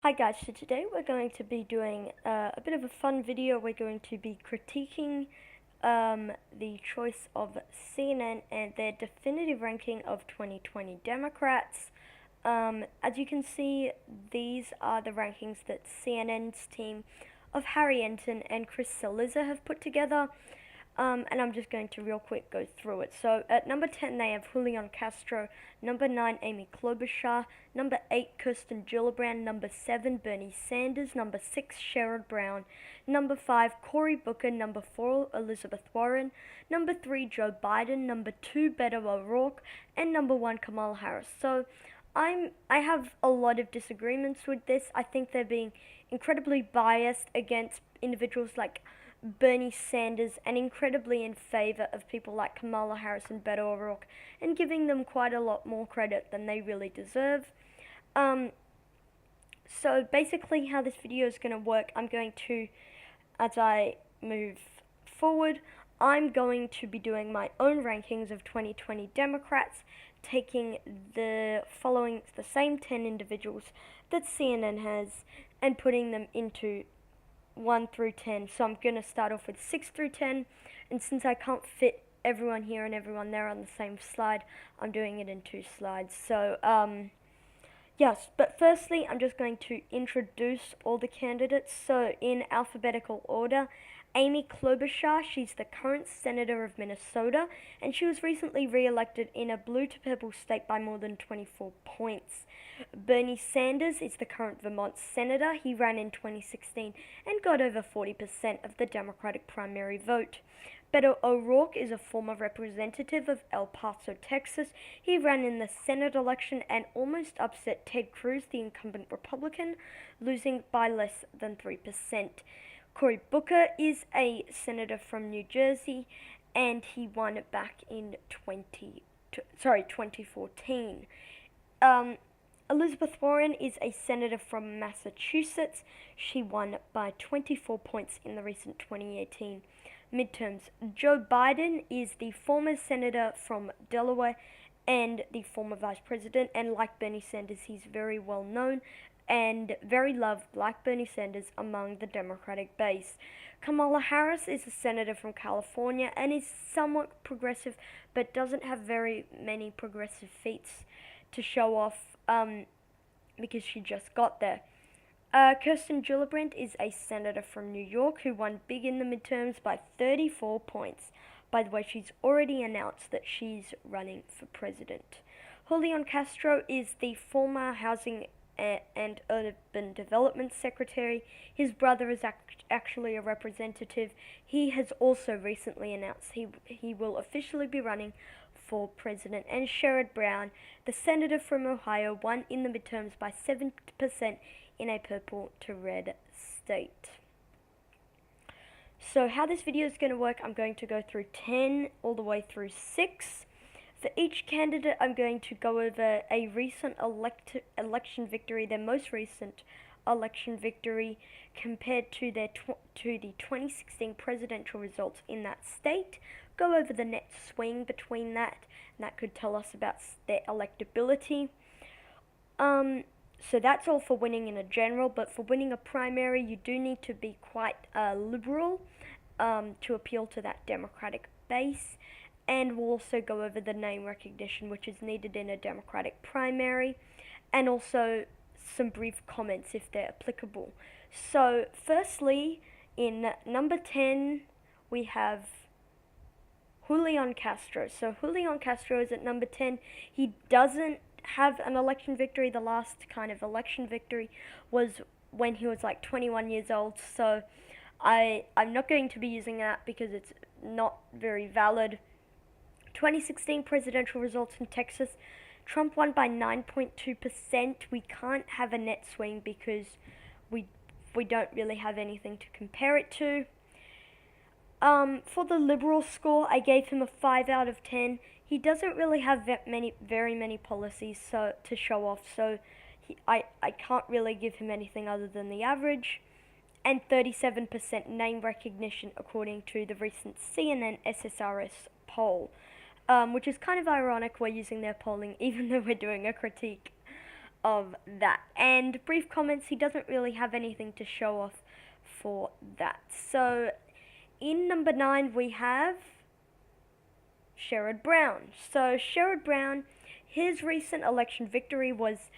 Hi guys, so today we're going to be doing a bit of a fun video. We're going to be critiquing the choice of CNN and their definitive ranking of 2020 Democrats. As you can see, these are the rankings that CNN's team of Harry Enton and Chris Cillizza have put together. And I'm just going to real quick go through it. So at number 10 they have Julian Castro, number 9 Amy Klobuchar, number 8 Kirsten Gillibrand, number 7 Bernie Sanders, number 6 Sherrod Brown, number 5 Cory Booker, number 4 Elizabeth Warren, number 3 Joe Biden, number 2 Beto O'Rourke, and number 1 Kamala Harris. So I have a lot of disagreements with this. I think they're being incredibly biased against individuals like Bernie Sanders and incredibly in favor of people like Kamala Harris and Beto O'Rourke, and giving them quite a lot more credit than they really deserve. So basically how this video is going to work, I'm going to, as I move forward, I'm going to be doing my own rankings of 2020 Democrats, taking the same 10 individuals that CNN has and putting them into 1 through 10. So I'm going to start off with 6 through 10, and since I can't fit everyone here and everyone there on the same slide, I'm doing it in 2 slides. So, yes, but firstly, I'm just going to introduce all the candidates. So, in alphabetical order, Amy Klobuchar, she's the current senator of Minnesota, and she was recently re-elected in a blue to purple state by more than 24 points. Bernie Sanders is the current Vermont senator. He ran in 2016 and got over 40% of the Democratic primary vote. Beto O'Rourke is a former representative of El Paso, Texas. He ran in the Senate election and almost upset Ted Cruz, the incumbent Republican, losing by less than 3%. Cory Booker is a senator from New Jersey, and he won back in 2014. Elizabeth Warren is a senator from Massachusetts. She won by 24 points in the recent 2018 midterms. Joe Biden is the former senator from Delaware and the former vice president, and like Bernie Sanders, he's very well known and very loved, like Bernie Sanders, among the Democratic base. Kamala Harris is a senator from California and is somewhat progressive, but doesn't have very many progressive feats to show off because she just got there. Kirsten Gillibrand is a senator from New York who won big in the midterms by 34 points. By the way, she's already announced that she's running for president. Julian Castro is the former Housing and Urban Development Secretary. His brother is actually a representative. He has also recently announced he will officially be running for president. And Sherrod Brown, the senator from Ohio, won in the midterms by 7% in a purple to red state. So how this video is going to work, I'm going to go through 10 all the way through 6. For each candidate, I'm going to go over a recent election victory, their most recent election victory, compared to the 2016 presidential results in that state. Go over the net swing between that, and that could tell us about their electability. So that's all for winning in a general, but for winning a primary, you do need to be quite liberal to appeal to that Democratic base. And we'll also go over the name recognition, which is needed in a Democratic primary, and also some brief comments if they're applicable. So firstly, in number 10, we have Julian Castro. So Julian Castro is at number 10. He doesn't have an election victory. The last kind of election victory was when he was like 21 years old. So I'm not going to be using that because it's not very valid. 2016 presidential results in Texas, Trump won by 9.2%. We can't have a net swing because we don't really have anything to compare it to. For the liberal score, I gave him a 5 out of 10. He doesn't really have very many policies to show off, so I can't really give him anything other than the average. And 37% name recognition according to the recent CNN SSRS poll. Which is kind of ironic we're using their polling even though we're doing a critique. of that. And brief comments, he doesn't really have anything to show off for that. So in number 9 we have Sherrod Brown. So Sherrod Brown, his recent election victory was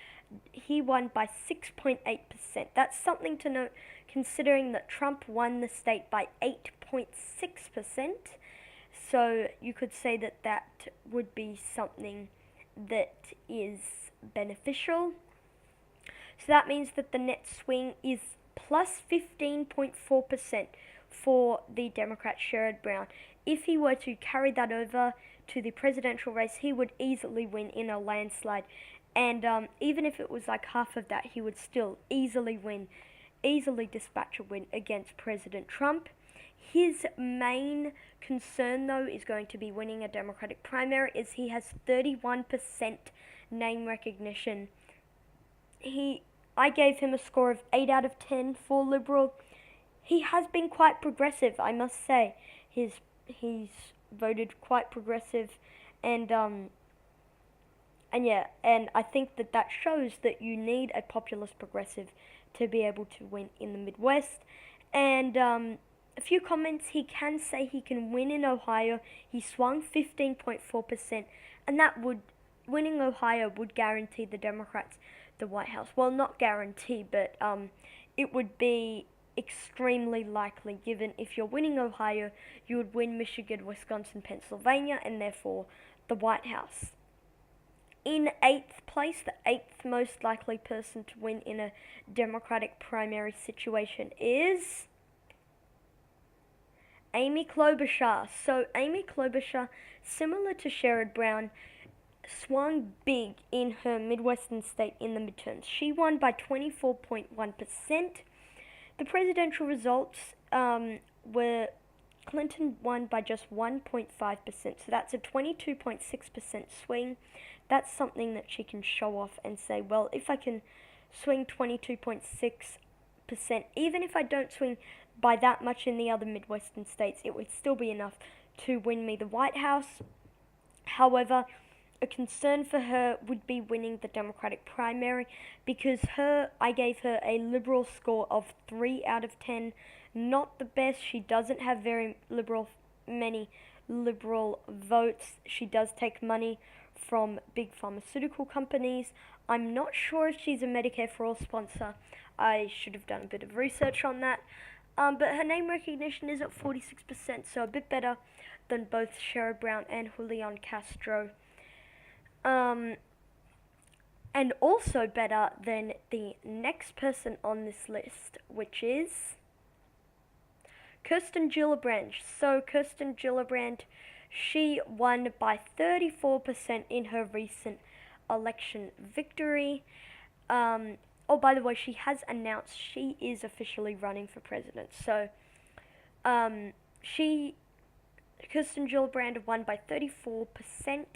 he won by 6.8%. That's something to note considering that Trump won the state by 8.6%. So you could say that that would be something that is beneficial. So that means that the net swing is plus 15.4% for the Democrat Sherrod Brown. If he were to carry that over to the presidential race, he would easily win in a landslide. And even if it was like half of that, he would still easily win, easily dispatch a win against President Trump. His main concern, though, is going to be winning a Democratic primary, as he has 31% name recognition. I gave him a score of 8 out of 10 for Liberal. He has been quite progressive, I must say. He's voted quite progressive, and I think that shows that you need a populist progressive to be able to win in the Midwest. And a few comments, he can say he can win in Ohio. He swung 15.4%, and winning Ohio would guarantee the Democrats the White House. Well, not guarantee, but it would be extremely likely, given if you're winning Ohio, you would win Michigan, Wisconsin, Pennsylvania, and therefore the White House. In 8th place, the 8th most likely person to win in a Democratic primary situation is Amy Klobuchar. So Amy Klobuchar, similar to Sherrod Brown, swung big in her Midwestern state in the midterms. She won by 24.1%. The presidential results were Clinton won by just 1.5%, so that's a 22.6% swing. That's something that she can show off and say, well, if I can swing 22.6%, even if I don't swing by that much in the other Midwestern states, it would still be enough to win me the White House. However, a concern for her would be winning the Democratic primary, because I gave her a liberal score of 3 out of 10. Not the best. She doesn't have many liberal votes. She does take money from big pharmaceutical companies. I'm not sure if she's a Medicare for All sponsor. I should have done a bit of research on that. But her name recognition is at 46%, so a bit better than both Sherrod Brown and Julian Castro. And also better than the next person on this list, which is Kirsten Gillibrand. So Kirsten Gillibrand, she won by 34% in her recent election victory. Oh, by the way, she has announced she is officially running for president. So, Kirsten Gillibrand won by 34%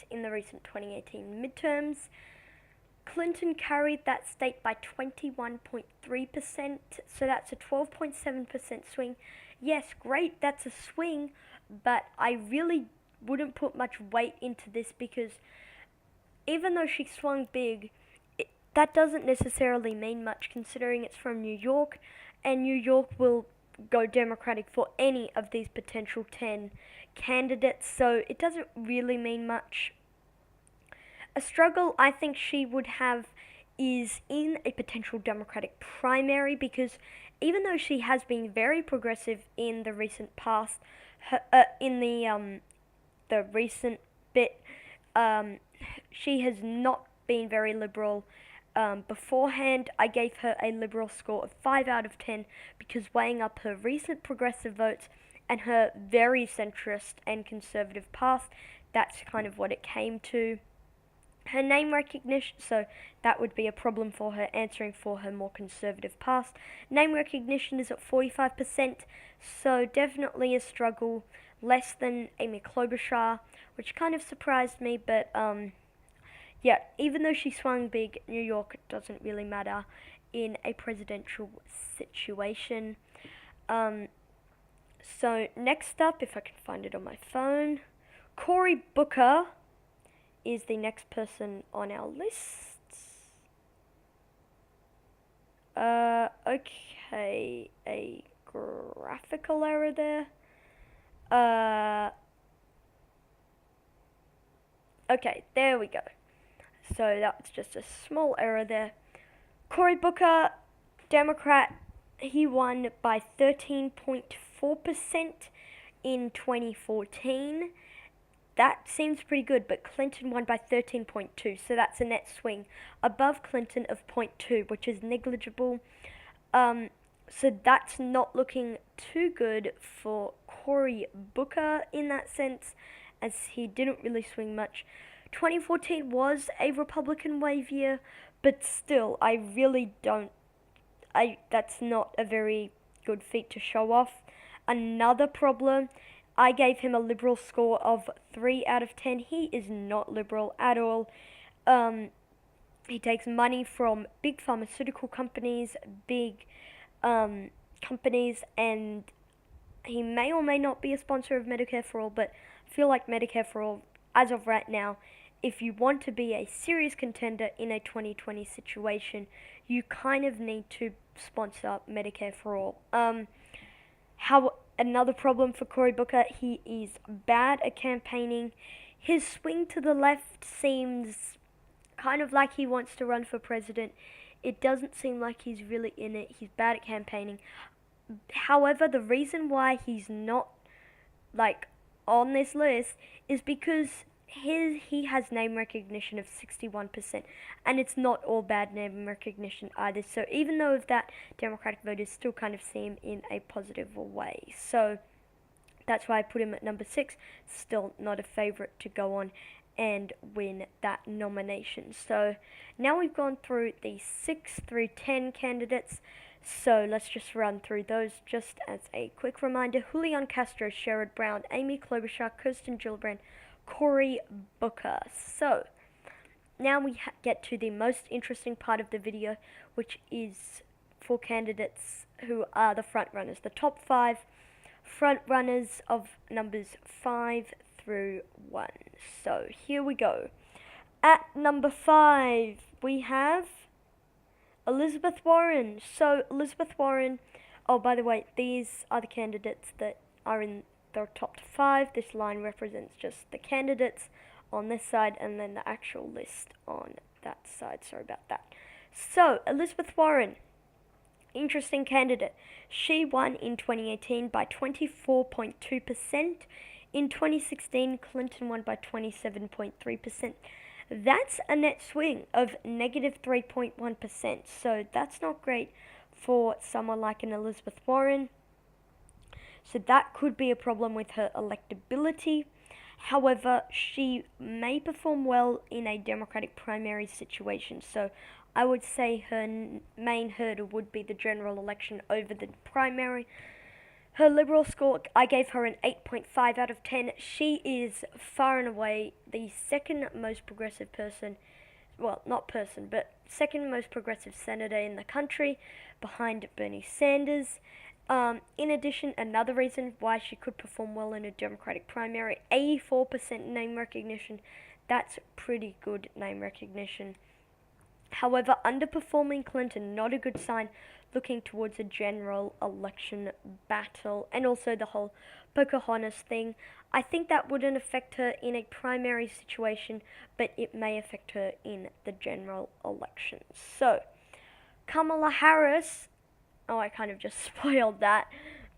in the recent 2018 midterms. Clinton carried that state by 21.3%, so that's a 12.7% swing. Yes, great, that's a swing, but I really wouldn't put much weight into this, because even though she swung big, that doesn't necessarily mean much, considering it's from New York, and New York will go Democratic for any of these potential 10 candidates, so it doesn't really mean much. A struggle I think she would have is in a potential Democratic primary, because even though she has been very progressive in the recent past, the recent bit, she has not been very liberal. Beforehand, I gave her a liberal score of 5 out of 10, because weighing up her recent progressive votes and her very centrist and conservative past, that's kind of what it came to. Her name recognition, so that would be a problem for her, answering for her more conservative past. Name recognition is at 45%, so definitely a struggle, less than Amy Klobuchar, which kind of surprised me, but yeah, even though she swung big, New York doesn't really matter in a presidential situation. So next up, if I can find it on my phone, Cory Booker is the next person on our list. Okay, a graphical error there. Okay, there we go. So that's just a small error there. Cory Booker, Democrat, he won by 13.4% in 2014. That seems pretty good, but Clinton won by 13.2, so that's a net swing above Clinton of 0.2, which is negligible. So that's not looking too good for Cory Booker in that sense, as he didn't really swing much. 2014 was a Republican wave year, but still, I really don't. That's not a very good feat to show off. Another problem, I gave him a liberal score of 3 out of 10. He is not liberal at all. He takes money from big pharmaceutical companies, big companies, and he may or may not be a sponsor of Medicare for All, but I feel like Medicare for All, as of right now, if you want to be a serious contender in a 2020 situation, you kind of need to sponsor Medicare for All. Another problem for Cory Booker, he is bad at campaigning. His swing to the left seems kind of like he wants to run for president. It doesn't seem like he's really in it. He's bad at campaigning. However, the reason why he's not like on this list is because he has name recognition of 61%, and it's not all bad name recognition either. So even though of that, Democratic voters still kind of see him in a positive way. So that's why I put him at number 6. Still not a favorite to go on and win that nomination. So now we've gone through the 6 through 10 candidates. So let's just run through those just as a quick reminder. Julian Castro, Sherrod Brown, Amy Klobuchar, Kirsten Gillibrand, Cory Booker. So now we get to the most interesting part of the video, which is for candidates who are the front runners, the top 5 front runners of numbers 5 through 1. So here we go. At number 5, we have Elizabeth Warren. So Elizabeth Warren, oh, by the way, these are the candidates that are in the top 5. This line represents just the candidates on this side and then the actual list on that side. Sorry about that. So Elizabeth Warren, interesting candidate. She won in 2018 by 24.2%. In 2016, Clinton won by 27.3%. That's a net swing of negative 3.1%. So that's not great for someone like an Elizabeth Warren. So that could be a problem with her electability. However, she may perform well in a Democratic primary situation. So I would say her main hurdle would be the general election over the primary. Her liberal score, I gave her an 8.5 out of 10. She is far and away the second most progressive person, well, not person, but second most progressive senator in the country, behind Bernie Sanders. In addition, another reason why she could perform well in a Democratic primary, 84% name recognition. That's pretty good name recognition. However, underperforming Clinton, not a good sign looking towards a general election battle. And also the whole Pocahontas thing. I think that wouldn't affect her in a primary situation, but it may affect her in the general election. So, Kamala Harris, oh, I kind of just spoiled that,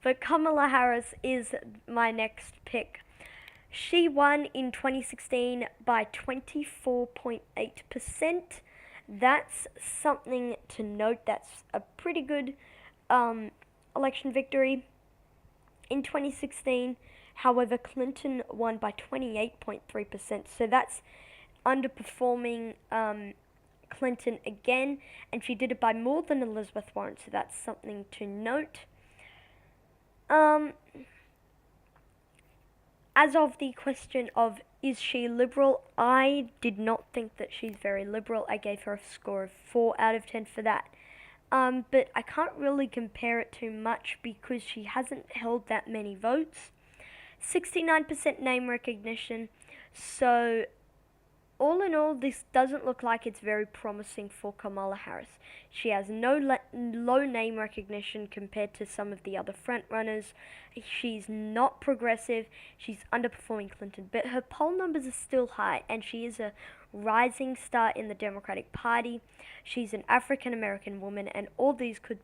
but Kamala Harris is my next pick. She won in 2016 by 24.8%. That's something to note. That's a pretty good election victory. In 2016, however, Clinton won by 28.3%. So that's underperforming Clinton again, and she did it by more than Elizabeth Warren. So that's something to note. As of the question of is she liberal, I did not think that she's very liberal. I gave her a score of 4 out of 10 for that. But I can't really compare it too much because she hasn't held that many votes. 69% name recognition. So all in all, this doesn't look like it's very promising for Kamala Harris. She has no low name recognition compared to some of the other frontrunners. She's not progressive. She's underperforming Clinton, but her poll numbers are still high, and she is a rising star in the Democratic Party. She's an African American woman, and all these could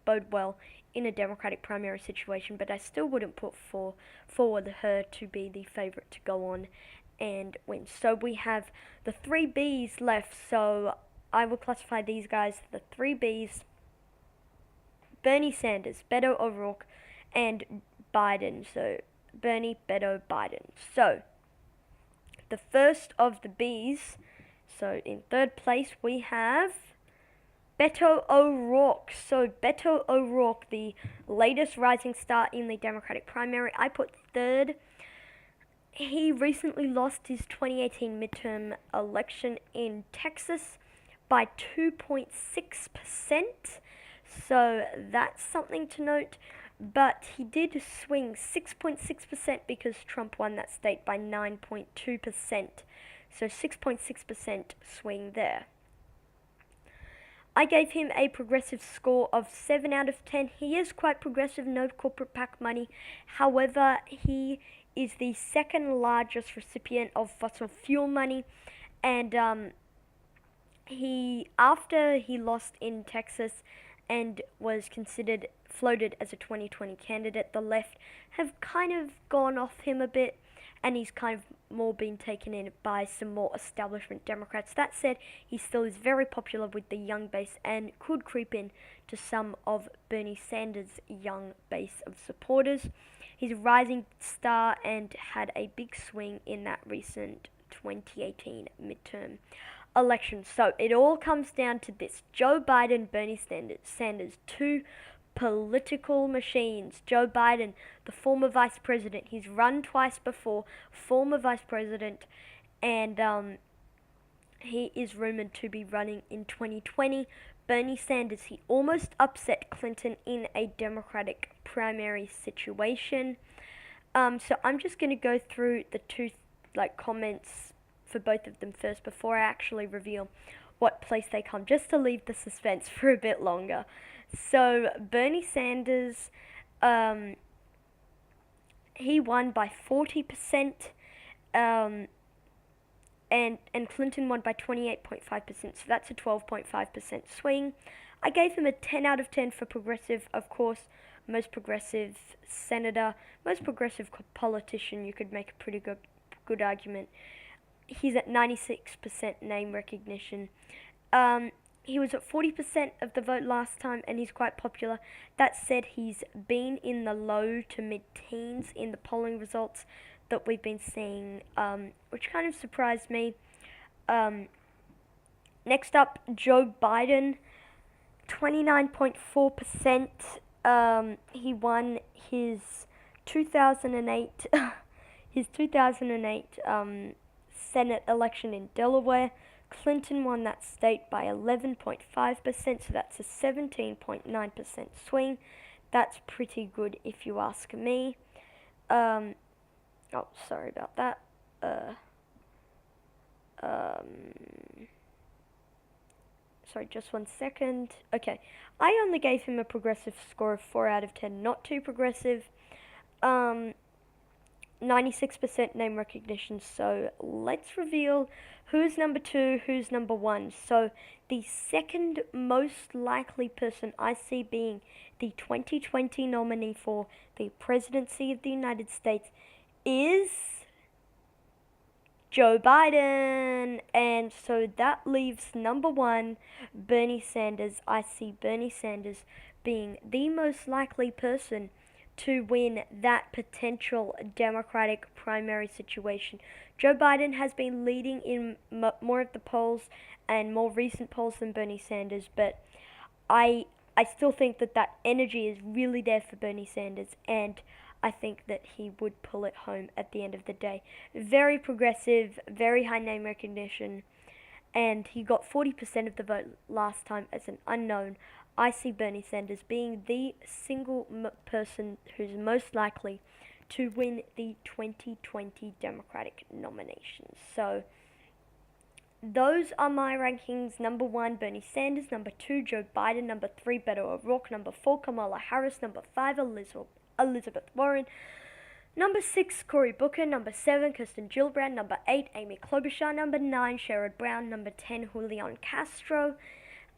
bode well in a Democratic primary situation, but I still wouldn't put forward her to be the favorite to go on and win. So we have the 3Bs left, so I will classify these guys, the 3Bs: Bernie Sanders, Beto O'Rourke, and Biden. So Bernie, Beto, Biden. So the first of the Bs, so in third place we have Beto O'Rourke. So Beto O'Rourke, the latest rising star in the Democratic primary, I put third. He recently lost his 2018 midterm election in Texas by 2.6%, so that's something to note. But he did swing 6.6% because Trump won that state by 9.2%, so 6.6% swing there. I gave him a progressive score of 7 out of 10. He is quite progressive, no corporate PAC money. However, he is the second largest recipient of fossil fuel money, and after he lost in Texas and was floated as a 2020 candidate, the left have kind of gone off him a bit, and he's kind of more been taken in by some more establishment Democrats. That said, he still is very popular with the young base and could creep in to some of Bernie Sanders' young base of supporters. He's a rising star and had a big swing in that recent 2018 midterm election. So it all comes down to this: Joe Biden, Bernie Sanders, two political machines. Joe Biden, the former vice president, he's run twice before, former vice president, and he is rumored to be running in 2020. Bernie Sanders, he almost upset Clinton in a Democratic primary situation. So I'm just going to go through the two comments for both of them first before I actually reveal what place they come, just to leave the suspense for a bit longer. So Bernie Sanders, he won by 40%, and Clinton won by 28.5%, so that's a 12.5% swing. I gave him a 10 out of 10 for progressive, of course. Most progressive senator, most progressive politician, you could make a pretty good argument. He's at 96% name recognition. He was at 40% of the vote last time, and he's quite popular. That said, he's been in the low to mid-teens in the polling results that we've been seeing, which kind of surprised me. Next up, Joe Biden, 29.4%. He won his 2008 Senate election in Delaware. Clinton won that state by 11.5%, so that's a 17.9% swing. That's pretty good if you ask me. Oh, sorry about that. Sorry, just 1 second. Okay, I only gave him a progressive score of 4 out of 10, not too progressive. 96% name recognition, so let's reveal who's number 2, who's number 1. So the second most likely person I see being the 2020 nominee for the presidency of the United States is Joe Biden. And so that leaves number 1, Bernie Sanders. I see Bernie Sanders being the most likely person to win that potential Democratic primary situation. Joe Biden has been leading in more of the polls and more recent polls than Bernie Sanders, but I still think that energy is really there for Bernie Sanders, and I think that he would pull it home at the end of the day. Very progressive, very high name recognition, and he got 40% of the vote last time as an unknown. I see Bernie Sanders being the single person who's most likely to win the 2020 Democratic nomination. So those are my rankings. Number 1, Bernie Sanders. Number 2, Joe Biden. Number 3, Beto O'Rourke. Number 4, Kamala Harris. Number 5, Elizabeth Warren. Number 6, Cory Booker. Number 7, Kirsten Gillibrand. Number 8, Amy Klobuchar. Number 9, Sherrod Brown. Number 10, Julian Castro.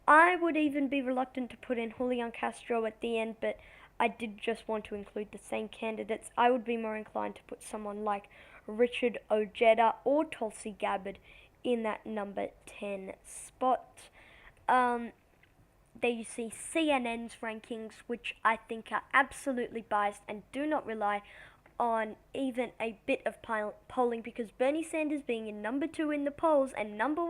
I would even be reluctant to put in Julian Castro at the end, but I did just want to include the same candidates. I would be more inclined to put someone like Richard Ojeda or Tulsi Gabbard in that number 10 spot. There you see CNN's rankings, which I think are absolutely biased and do not rely on even a bit of polling, because Bernie Sanders being in number 2 in the polls and number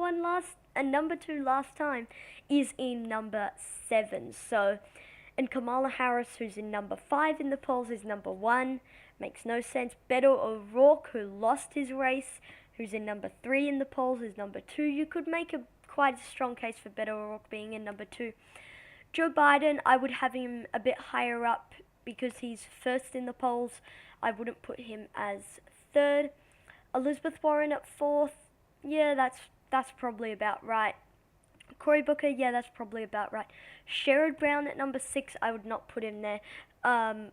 2 last time is in number 7. So, and Kamala Harris, who's in number 5 in the polls, is number 1. Makes no sense. Beto O'Rourke, who lost his race, who's in number 3 in the polls, is number 2. You could make quite a strong case for Beto O'Rourke being in number 2. Joe Biden, I would have him a bit higher up because he's first in the polls. I wouldn't put him as 3rd. Elizabeth Warren at 4th. Yeah, that's probably about right. Cory Booker, yeah, that's probably about right. Sherrod Brown at number 6, I would not put him there.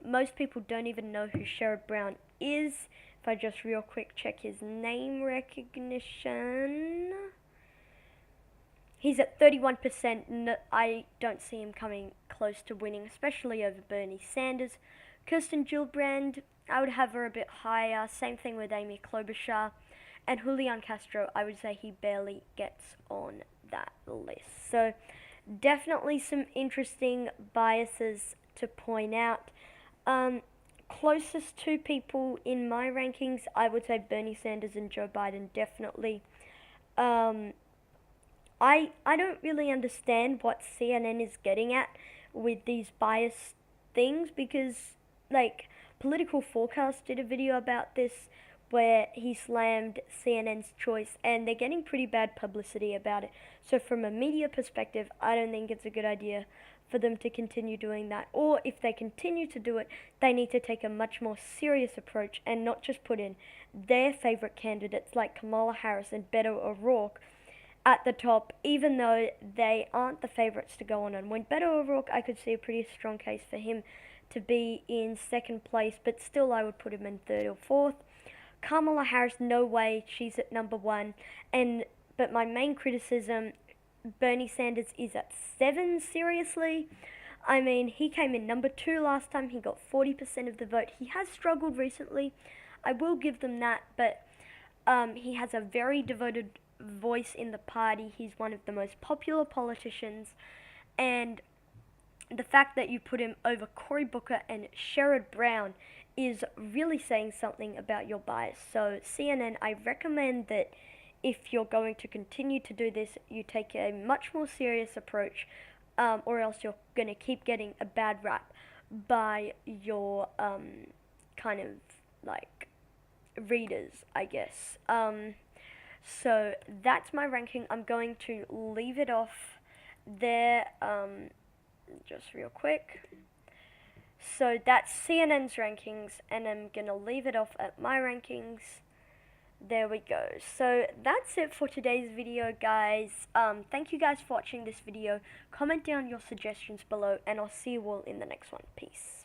Most people don't even know who Sherrod Brown is. If I just real quick check his name recognition, he's at 31%. No, I don't see him coming close to winning, especially over Bernie Sanders. Kirsten Gillibrand, I would have her a bit higher. Same thing with Amy Klobuchar. And Julian Castro, I would say he barely gets on that list. So definitely some interesting biases to point out. Closest two people in my rankings, I would say Bernie Sanders and Joe Biden, definitely. I don't really understand what CNN is getting at with these biased things, because like Political Forecast did a video about this where he slammed CNN's choice, and they're getting pretty bad publicity about it. So from a media perspective, I don't think it's a good idea for them to continue doing that. Or if they continue to do it, they need to take a much more serious approach and not just put in their favorite candidates like Kamala Harris and Beto O'Rourke at the top, even though they aren't the favorites to go on. And when Beto O'Rourke, I could see a pretty strong case for him to be in 2nd place, but still I would put him in 3rd or 4th. Kamala Harris, no way, she's at number 1. But my main criticism, Bernie Sanders is at 7, seriously? I mean, he came in number 2 last time, he got 40% of the vote. He has struggled recently, I will give them that, but he has a very devoted voice in the party. He's one of the most popular politicians, and the fact that you put him over Cory Booker and Sherrod Brown is really saying something about your bias. So CNN, I recommend that if you're going to continue to do this, you take a much more serious approach, or else you're going to keep getting a bad rap by your kind of like readers, I guess. So that's my ranking. I'm going to leave it off there, just real quick. So that's CNN's rankings, and I'm going to leave it off at my rankings. There we go. So that's it for today's video, guys. Thank you guys for watching this video. Comment down your suggestions below, and I'll see you all in the next one. Peace.